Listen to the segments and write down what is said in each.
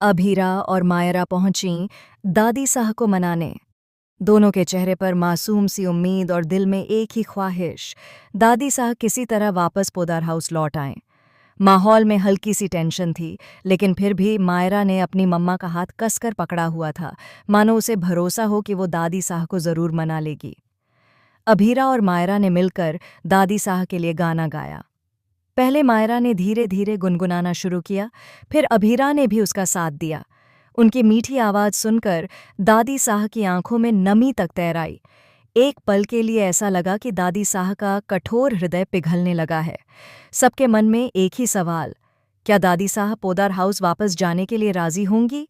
अभीरा और मायरा पहुंची दादी साह को मनाने। दोनों के चेहरे पर मासूम सी उम्मीद और दिल में एक ही ख्वाहिश, दादी साह किसी तरह वापस पोदार हाउस लौट आएं। माहौल में हल्की सी टेंशन थी, लेकिन फिर भी मायरा ने अपनी मम्मा का हाथ कसकर पकड़ा हुआ था, मानो उसे भरोसा हो कि वो दादी साह को जरूर मना लेगी। अभीरा और मायरा ने मिलकर दादी साह के लिए गाना गाया। पहले मायरा ने धीरे धीरे गुनगुनाना शुरू किया, फिर अभीरा ने भी उसका साथ दिया। उनकी मीठी आवाज़ सुनकर दादी साह की आंखों में नमी तक तैर आई। एक पल के लिए ऐसा लगा कि दादी साह का कठोर हृदय पिघलने लगा है। सबके मन में एक ही सवाल, क्या दादी साह पोदार हाउस वापस जाने के लिए राजी होंगी?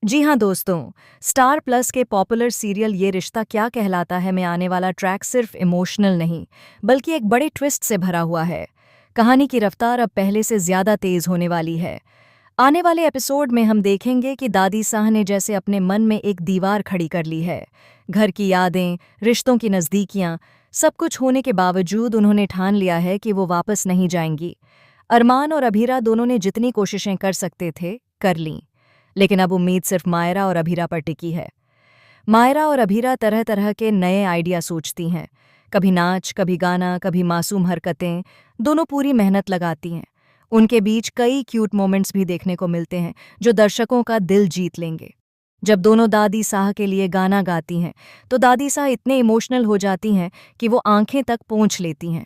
जी हाँ दोस्तों, स्टार प्लस के पॉपुलर सीरियल ये रिश्ता क्या कहलाता है में आने वाला ट्रैक सिर्फ इमोशनल नहीं, बल्कि एक बड़े ट्विस्ट से भरा हुआ है। कहानी की रफ्तार अब पहले से ज्यादा तेज होने वाली है। आने वाले एपिसोड में हम देखेंगे कि दादी साह ने जैसे अपने मन में एक दीवार खड़ी कर ली है। घर की यादें, रिश्तों की नज़दीकियां, सब कुछ होने के बावजूद उन्होंने ठान लिया है कि वो वापस नहीं जाएंगी। अरमान और अभीरा दोनों ने जितनी कोशिशें कर सकते थे कर लीं, लेकिन अब उम्मीद सिर्फ मायरा और अभीरा पर टिकी है। मायरा और अभीरा तरह तरह के नए आइडिया सोचती हैं, कभी नाच, कभी गाना, कभी मासूम हरकतें। दोनों पूरी मेहनत लगाती हैं। उनके बीच कई क्यूट मोमेंट्स भी देखने को मिलते हैं जो दर्शकों का दिल जीत लेंगे। जब दोनों दादी साह के लिए गाना गाती हैं तो दादी साह इतने इमोशनल हो जाती हैं कि वो आंखें तक पोंछ लेती हैं।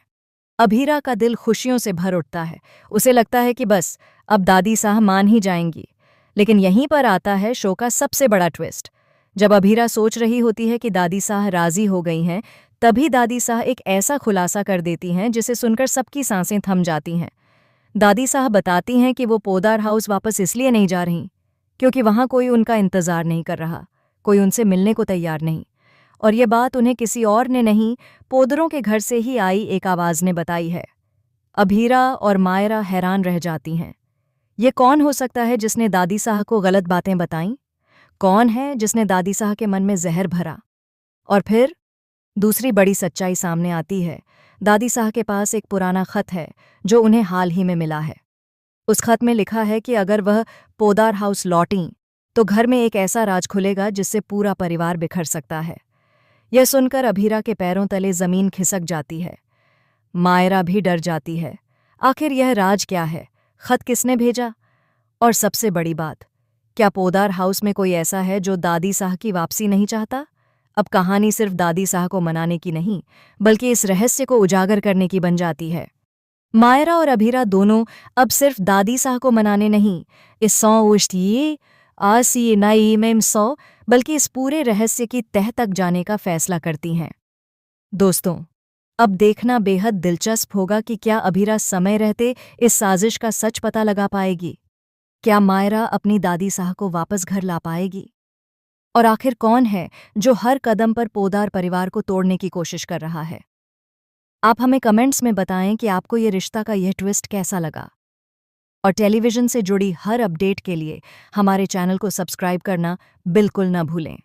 अभीरा का दिल खुशियों से भर उठता है। उसे लगता है कि बस अब दादी साह मान ही जाएंगी। लेकिन यहीं पर आता है शो का सबसे बड़ा ट्विस्ट। जब अभीरा सोच रही होती है कि दादी साह राजी हो गई हैं, तभी दादी साह एक ऐसा खुलासा कर देती हैं जिसे सुनकर सबकी सांसें थम जाती हैं। दादी साह बताती हैं कि वो पोदार हाउस वापस इसलिए नहीं जा रही क्योंकि वहाँ कोई उनका इंतज़ार नहीं कर रहा, कोई उनसे मिलने को तैयार नहीं। और ये बात उन्हें किसी और ने नहीं, पोदरों के घर से ही आई एक आवाज़ ने बताई है। अभीरा और मायरा हैरान रह जाती हैं। ये कौन हो सकता है जिसने दादी साह को गलत बातें बताईं? कौन है जिसने दादी साह के मन में जहर भरा? और फिर दूसरी बड़ी सच्चाई सामने आती है। दादी साह के पास एक पुराना खत है जो उन्हें हाल ही में मिला है। उस खत में लिखा है कि अगर वह पोदार हाउस लौटीं तो घर में एक ऐसा राज खुलेगा जिससे पूरा परिवार बिखर सकता है। यह सुनकर अभीरा के पैरों तले जमीन खिसक जाती है। मायरा भी डर जाती है। आखिर यह राज क्या है? खत किसने भेजा? और सबसे बड़ी बात, क्या पोदार हाउस में कोई ऐसा है जो दादी साह की वापसी नहीं चाहता? अब कहानी सिर्फ दादी साह को मनाने की नहीं, बल्कि इस रहस्य को उजागर करने की बन जाती है। मायरा और अभीरा दोनों अब सिर्फ दादी साह को मनाने नहीं, इस सौ बल्कि इस पूरे रहस्य की तह तक जाने का फैसला करती हैं। दोस्तों, अब देखना बेहद दिलचस्प होगा कि क्या अभीरा समय रहते इस साजिश का सच पता लगा पाएगी? क्या मायरा अपनी दादी साह को वापस घर ला पाएगी? और आखिर कौन है जो हर कदम पर पोदार परिवार को तोड़ने की कोशिश कर रहा है? आप हमें कमेंट्स में बताएं कि आपको ये रिश्ता का यह ट्विस्ट कैसा लगा। और टेलीविज़न से जुड़ी हर अपडेट के लिए हमारे चैनल को सब्सक्राइब करना बिल्कुल न भूलें।